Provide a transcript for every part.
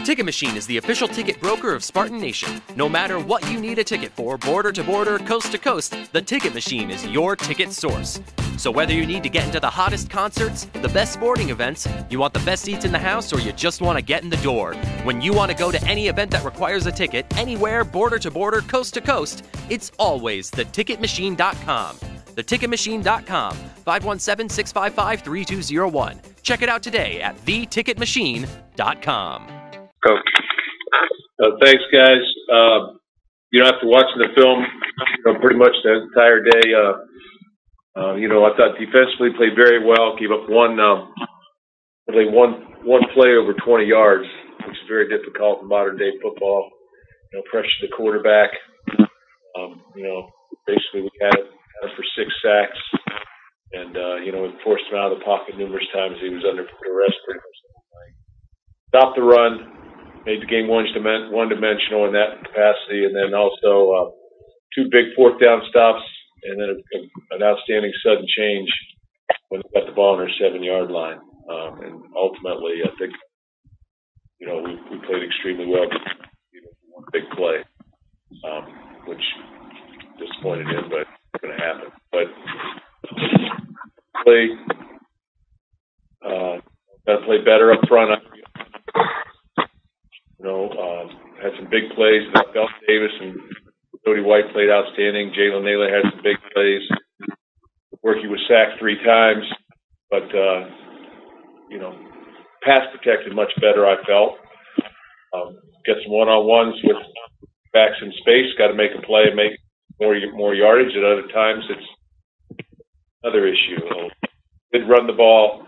Ticket Machine is the official ticket broker of Spartan Nation. No matter what you need a ticket for, border to border, coast to coast, the Ticket Machine is your ticket source. So whether you need to get into the hottest concerts, the best sporting events, you want the best seats in the house, or you just want to get in the door, when you want to go to any event that requires a ticket, anywhere, border to border, coast to coast, it's always theticketmachine.com. Theticketmachine.com, 517-655-3201. Check it out today at theticketmachine.com. Thanks, guys. After watching the film, pretty much the entire day, I thought defensively played very well. Gave up one play over 20 yards, which is very difficult in modern day football. Pressured the quarterback. Basically we had it for 6 sacks, and we forced him out of the pocket numerous times. He was under arrest pretty much the whole night. Stopped the run. Made the game one-dimensional in that capacity, and then also 2 big 4th down stops, and then an outstanding sudden change when they got the ball on their 7-yard line. And ultimately, I think we played extremely well. One big play, which disappointed him, but it's going to happen. But got to play better up front. Had some big plays. Bell Davis and Cody White played outstanding. Jalen Naylor had some big plays. Worky was sacked 3 times, but pass protected much better, I felt. Got some one-on-ones with backs in space. Got to make a play and make more yardage. At other times, it's another issue. Did run the ball,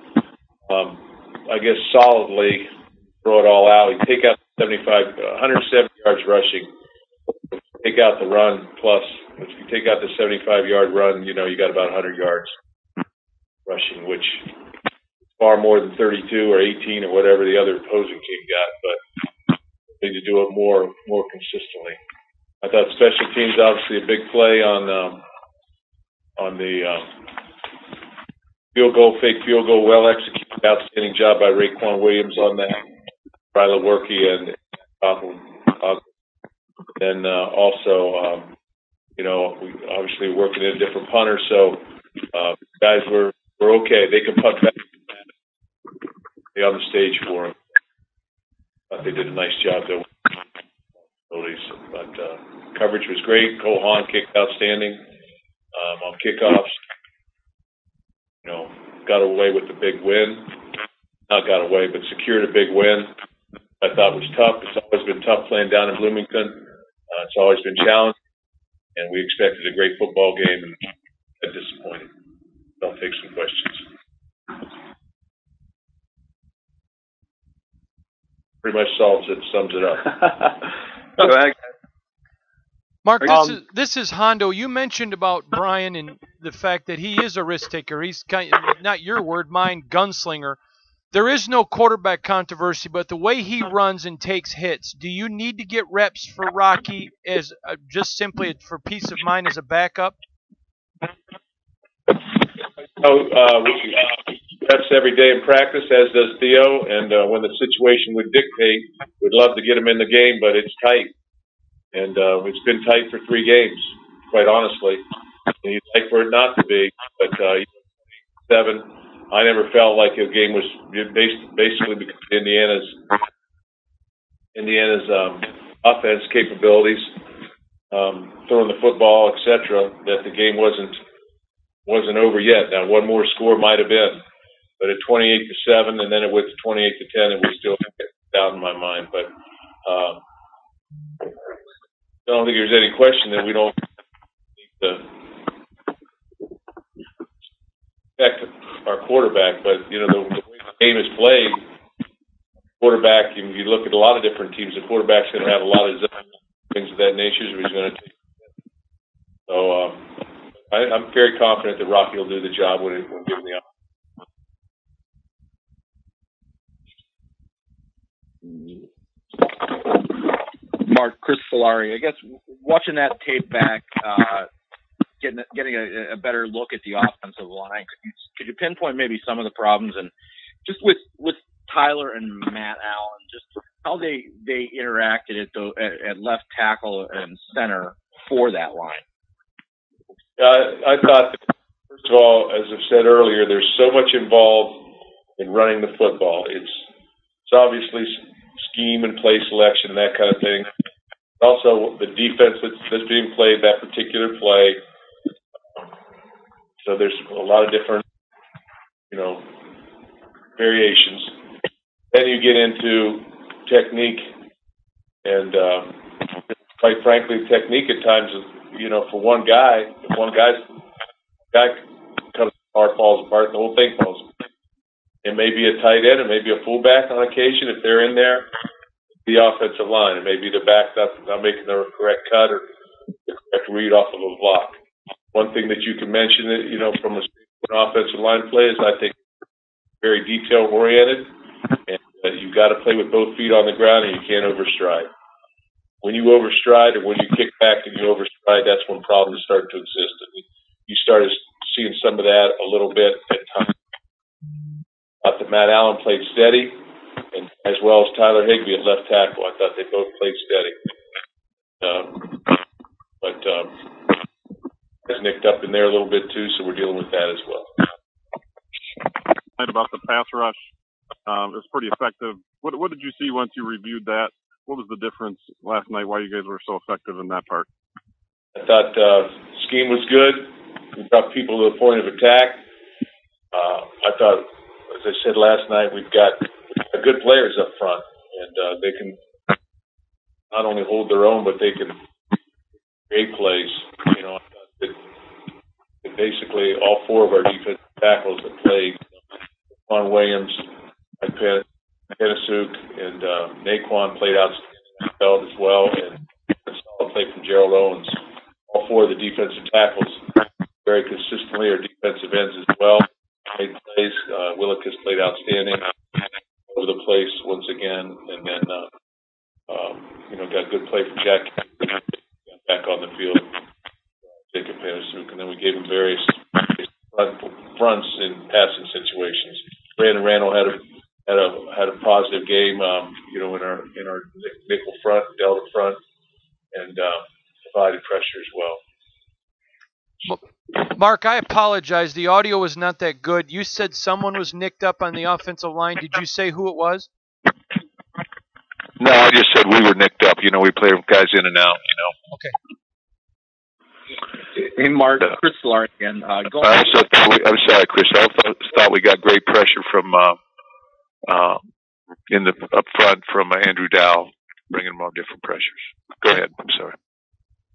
I guess, solidly. Throw it all out. You take out 170 yards rushing. Take out the run plus. If you take out the 75-yard run, you got about 100 yards rushing, which is far more than 32 or 18 or whatever the other opposing team got. But they need to do it more consistently. I thought special teams, obviously a big play on the fake field goal, well executed, outstanding job by Raekwon Williams on that. Riley Worky and then also, we obviously working in a different punter, so guys were okay. They could punt back. They on the stage for them. They did a nice job there. But coverage was great. Cole Haan kicked outstanding on kickoffs. Got away with the big win. Not got away, but secured a big win. I thought was tough. It's always been tough playing down in Bloomington. It's always been challenging, and we expected a great football game, and got disappointed. I'll take some questions. Pretty much sums it up. Go ahead. Mark, this is Hondo. You mentioned about Brian and the fact that he is a risk taker. He's not your word, mine, gunslinger. There is no quarterback controversy, but the way he runs and takes hits, do you need to get reps for Rocky as just simply for peace of mind as a backup? Reps every day in practice, as does Theo, and when the situation would dictate, we'd love to get him in the game, but it's tight. And it's been tight for 3 games, quite honestly. And you'd like for it not to be, but 7. I never felt like a game was basically because of Indiana's offense capabilities, throwing the football, etc. That the game wasn't over yet. Now, one more score might have been, but at 28-7, and then it went to 28-10, it was still down in my mind. But I don't think there's any question that we don't need to affect our quarterback, but the way the game is played, quarterback, you look at a lot of different teams, the quarterback's going to have a lot of things of that nature, so he's going to take. So I'm very confident that Rocky will do the job when given the opportunity. Mark, Chris Solari, I guess watching that tape back, getting a better look at the offensive line, could you pinpoint maybe some of the problems, and just with Tyler and Matt Allen, just how they interacted at left tackle and center for that line. I thought that, first of all, as I've said earlier, there's so much involved in running the football. It's obviously scheme and play selection and that kind of thing. Also, the defense that's being played, that particular play. So there's a lot of different, variations. Then you get into technique, and quite frankly, technique at times is, for one guy, if one guy comes apart, falls apart, the whole thing falls apart. It may be a tight end, it may be a fullback on occasion if they're in there. The offensive line, it may be the back not making the correct cut or the correct read off of a block. One thing that you can mention that, from an offensive line play is I think very detail oriented, and you've got to play with both feet on the ground and you can't overstride. When you overstride or when you kick back and you overstride, that's when problems start to exist. And you started seeing some of that a little bit at times. I thought that Matt Allen played steady, and as well as Tyler Higbee at left tackle. I thought they both played steady. But has nicked up in there a little bit too, so we're dealing with that as well. About the pass rush, it was pretty effective. What did you see once you reviewed that? What was the difference last night? Why you guys were so effective in that part? I thought scheme was good. We brought people to the point of attack. I thought, as I said last night, we've got good players up front, and they can not only hold their own, but they can create plays. I thought that basically all four of our defensive tackles that played, Quan Williams, Penasuk, and Naquan played outstanding as well, and a solid play from Gerald Owens. All four of the defensive tackles very consistently are defensive ends as well. Made plays. Willikis played outstanding over the place once again, and then got a good play from Jack back on the field. Jacob Penasuk, and then we gave him various fronts in passing situations. Brandon Randall had a positive game, in our nickel front, delta front, and provided pressure as well. Mark, I apologize. The audio was not that good. You said someone was nicked up on the offensive line. Did you say who it was? No, I just said we were nicked up. We play guys in and out. Okay. Hey, Mark, Chris Solari again. I'm sorry, Chris. I thought we got great pressure from in the up front from Andrew Dow, bringing him on different pressures. Go ahead. I'm sorry.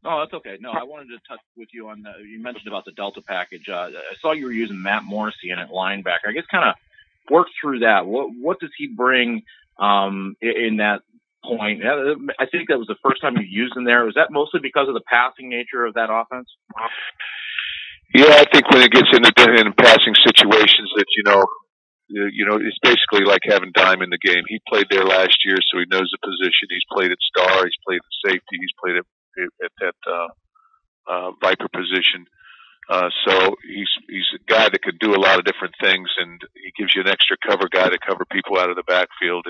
Oh, that's okay. No, I wanted to touch with you on you mentioned about the Delta package. I saw you were using Matt Morrissey in at linebacker. I guess kind of work through that. What does he bring in that point? I think that was the first time you used him there. Was that mostly because of the passing nature of that offense? Yeah, I think when it gets into passing situations that it's basically like having Dime in the game. He played there last year, so he knows the position. He's played at star. He's played at safety. He's played at that Viper position. So he's a guy that can do a lot of different things, and he gives you an extra cover guy to cover people out of the backfield.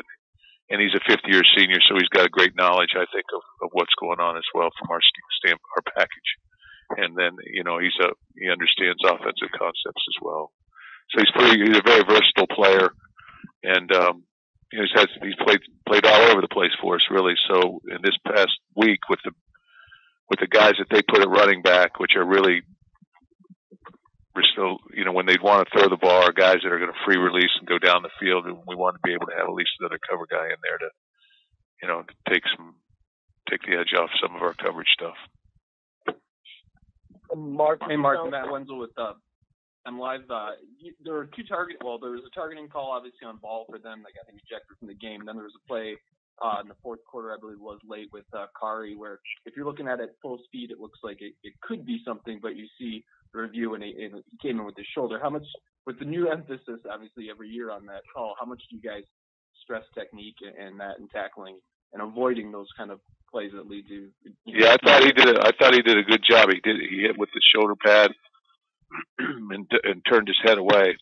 And he's a fifth-year senior, so he's got a great knowledge, I think, of what's going on as well from our package. And then he understands offensive concepts as well. So he's a very versatile player, and he's played all over the place for us, really. So in this past week with the guys that they put at running back, which are really, we're still, when they want to throw the ball, are guys that are going to free release and go down the field, and we want to be able to have at least another cover guy in there to, to take the edge off some of our coverage stuff. Mark, Matt Wenzel with I'm Live. There were two there was a targeting call obviously on ball for them that got him ejected from the game. And then there was a play in the fourth quarter, I believe it was late with Kari, where if you're looking at it full speed, it looks like it could be something, but you see the review and he came in with his shoulder. How much, with the new emphasis obviously every year on that call, how much do you guys stress technique and that and tackling and avoiding those kind of plays that lead to? Yeah, I thought he did a good job. He hit with the shoulder pad and turned his head away.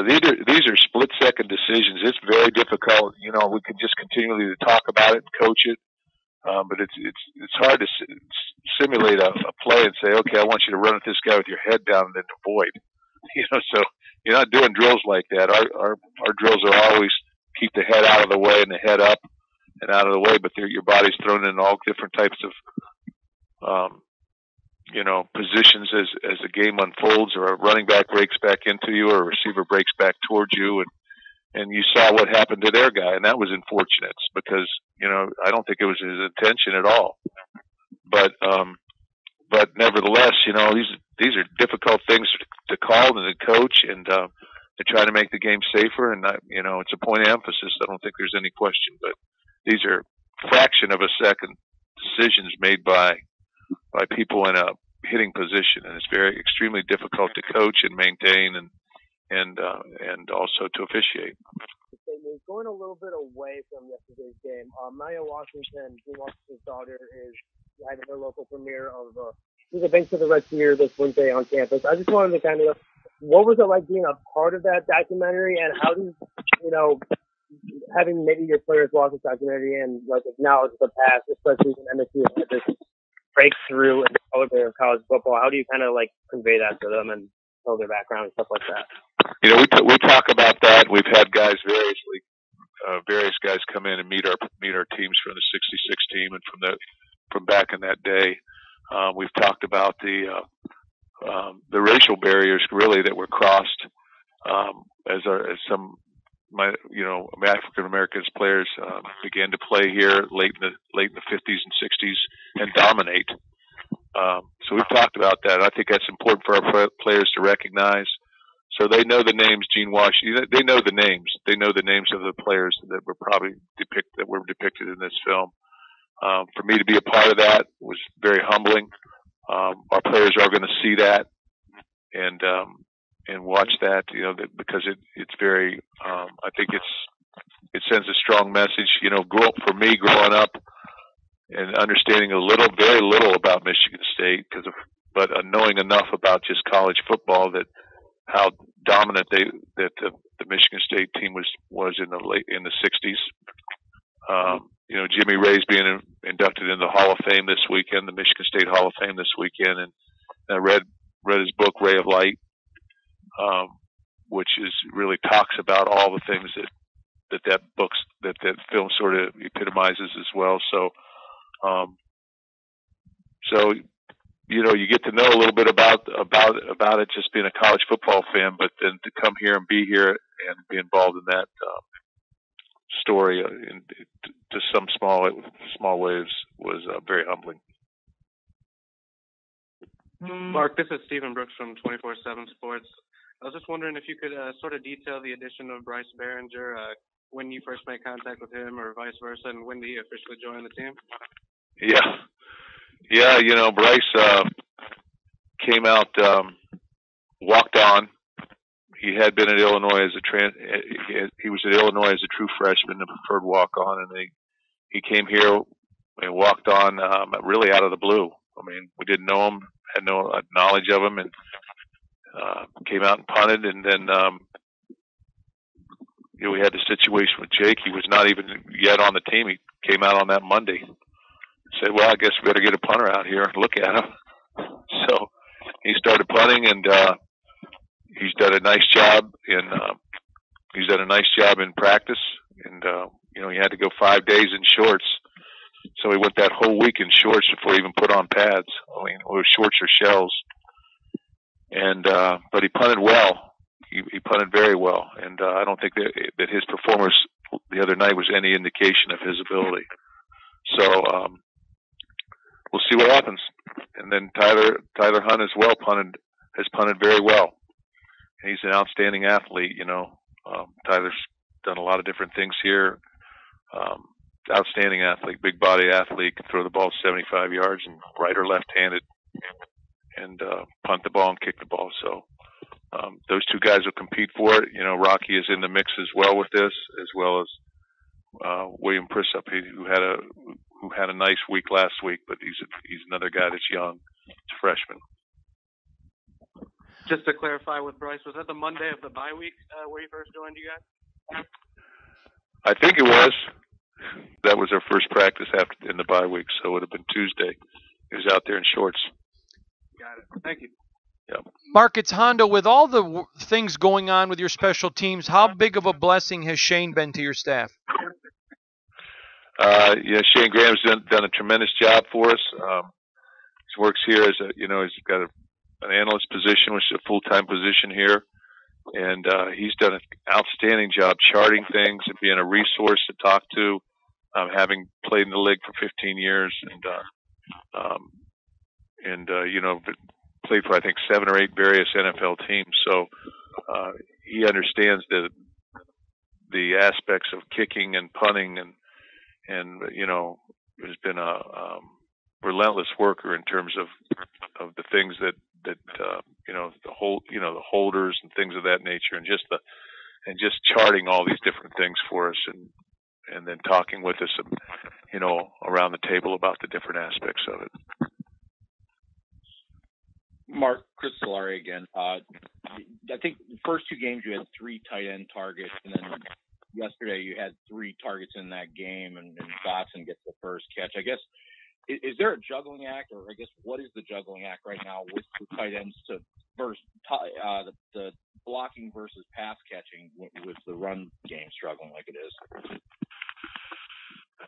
these are split-second decisions. It's very difficult. You know, we can just continually talk about it and coach it, but it's hard to simulate a play and say, okay, I want you to run at this guy with your head down and then avoid. You know, so you're not doing drills like that. Our drills are always keep the head out of the way and the head up and out of the way, but your body's thrown in all different types of you know, positions as the game unfolds, or a running back breaks back into you, or a receiver breaks back towards you, and you saw what happened to their guy, and that was unfortunate because, you know, I don't think it was his intention at all. But nevertheless, you know, these are difficult things to call and to coach, and to try to make the game safer. And you know, it's a point of emphasis. I don't think there's any question, but these are fraction of a second decisions made by people in a hitting position, and it's very extremely difficult to coach and maintain and also to officiate. Going a little bit away from yesterday's game, Maya Washington, Dean Washington's daughter, is having her local premiere of She's a Banks of the Red Spear this Wednesday on campus. I just wanted to kind of, what was it like being a part of that documentary, and how do you know, having maybe your players watch this documentary and like acknowledge the past, especially when MSU had this breakthrough in the color of college football? How do you kind of like convey that to them and tell their background and stuff like that? You know, we talk about that. We've had guys various guys come in and meet our teams from the '66 team and from back in that day. We've talked about the racial barriers really that were crossed as some African Americans players began to play here late in the 50s and 60s and dominate. So we've talked about that. I think that's important for our players to recognize. So they know the names, Gene Washington. They know the names. They know the names of the players that were depicted in this film. For me to be a part of that was very humbling. Our players are going to see that and watch that, you know, because it's very. I think it sends a strong message. You know, for me growing up and understanding very little about Michigan State, but knowing enough about just college football that how dominant the Michigan State team was in the 60s. You know, Jimmy Ray's being inducted into the Hall of Fame this weekend, the Michigan State Hall of Fame this weekend, and I read his book Ray of Light, which really talks about all the things that film sort of epitomizes as well. So you know, you get to know a little bit about it just being a college football fan, but then to come here and be here and be involved in that story to some small ways was very humbling. Mark, this is Stephen Brooks from 24/7 Sports. I was just wondering if you could sort of detail the addition of Bryce Behringer, when you first made contact with him, or vice versa, and when did he officially join the team? Yeah. You know, Bryce came out, walked on. He had been at Illinois he was at Illinois as a true freshman, a preferred walk-on, and he came here and walked on really out of the blue. I mean, we didn't know him, had no knowledge of him, and came out and punted. And then you know, we had the situation with Jake. He was not even yet on the team. He came out on that Monday. Said, well, I guess we better get a punter out here and look at him. So he started punting, and he's done a nice job in practice. And you know, he had to go 5 days in shorts, so he went that whole week in shorts before he even put on pads. I mean, it was shorts or shells. And but he punted well. He punted very well, and I don't think that his performance the other night was any indication of his ability. So we'll see what happens. And then Tyler Hunt as well has punted very well. And he's an outstanding athlete. You know, Tyler's done a lot of different things here. Outstanding athlete, big body athlete, can throw the ball 75 yards and right or left-handed, and punt the ball and kick the ball. So those two guys will compete for it. You know, Rocky is in the mix as well with this, as well as William Prissup, who had a nice week last week, but he's another guy that's young. He's a freshman. Just to clarify with Bryce, was that the Monday of the bye week where he first joined you guys? I think it was. That was our first practice in the bye week, so it would have been Tuesday. He was out there in shorts. Got it. Thank you. Yeah. Mark, it's Hondo. With all the things going on with your special teams, how big of a blessing has Shane been to your staff? Yeah, Shane Graham's done a tremendous job for us. He works here as he's got an analyst position, which is a full-time position here. And he's done an outstanding job charting things and being a resource to talk to, having played in the league for 15 years and played for, I think, 7 or 8 various NFL teams. So he understands the aspects of kicking and punting and has been a relentless worker in terms of the things that the holders and things of that nature, and just charting all these different things for us, and then talking with us, around the table about the different aspects of it. Mark, Chris Solari again. I think the first 2 games you had 3 tight end targets, and then yesterday you had 3 targets in that game, and Dotson gets the first catch. I guess, is there a juggling act, or I guess what is the juggling act right now with the tight ends to versus the blocking versus pass catching with the run game struggling like it is?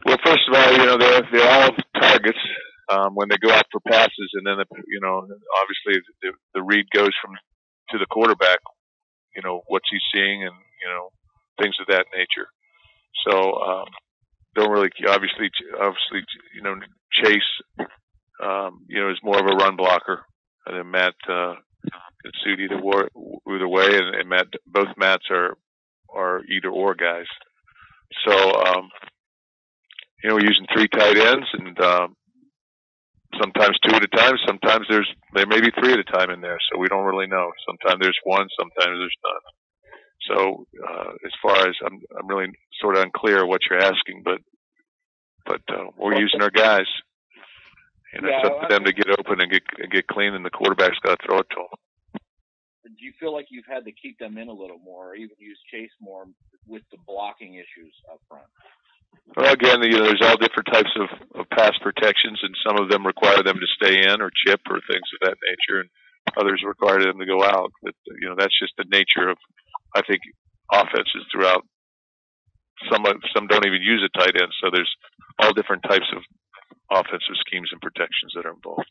Well, first of all, they're all targets when they go out for passes, and then obviously the read goes to the quarterback. What's he seeing, and things of that nature. So don't really obviously Chase is more of a run blocker, and then Matt can suit either way, and both Matts are either or guys. So we're using 3 tight ends, and sometimes 2 at a time. Sometimes there may be 3 at a time in there, so we don't really know. Sometimes there's 1, sometimes there's none. So as far as I'm really sort of unclear what you're asking, but we're using our guys. It's up to them to get open and get clean, and the quarterback's got to throw it to them. Do you feel like you've had to keep them in a little more, or even use Chase more with the blocking issues up front? Well, again, there's all different types of pass protections, and some of them require them to stay in or chip or things of that nature, and others require them to go out. But that's just the nature of, I think, offenses throughout. Some don't even use a tight end, so there's all different types of offensive schemes and protections that are involved.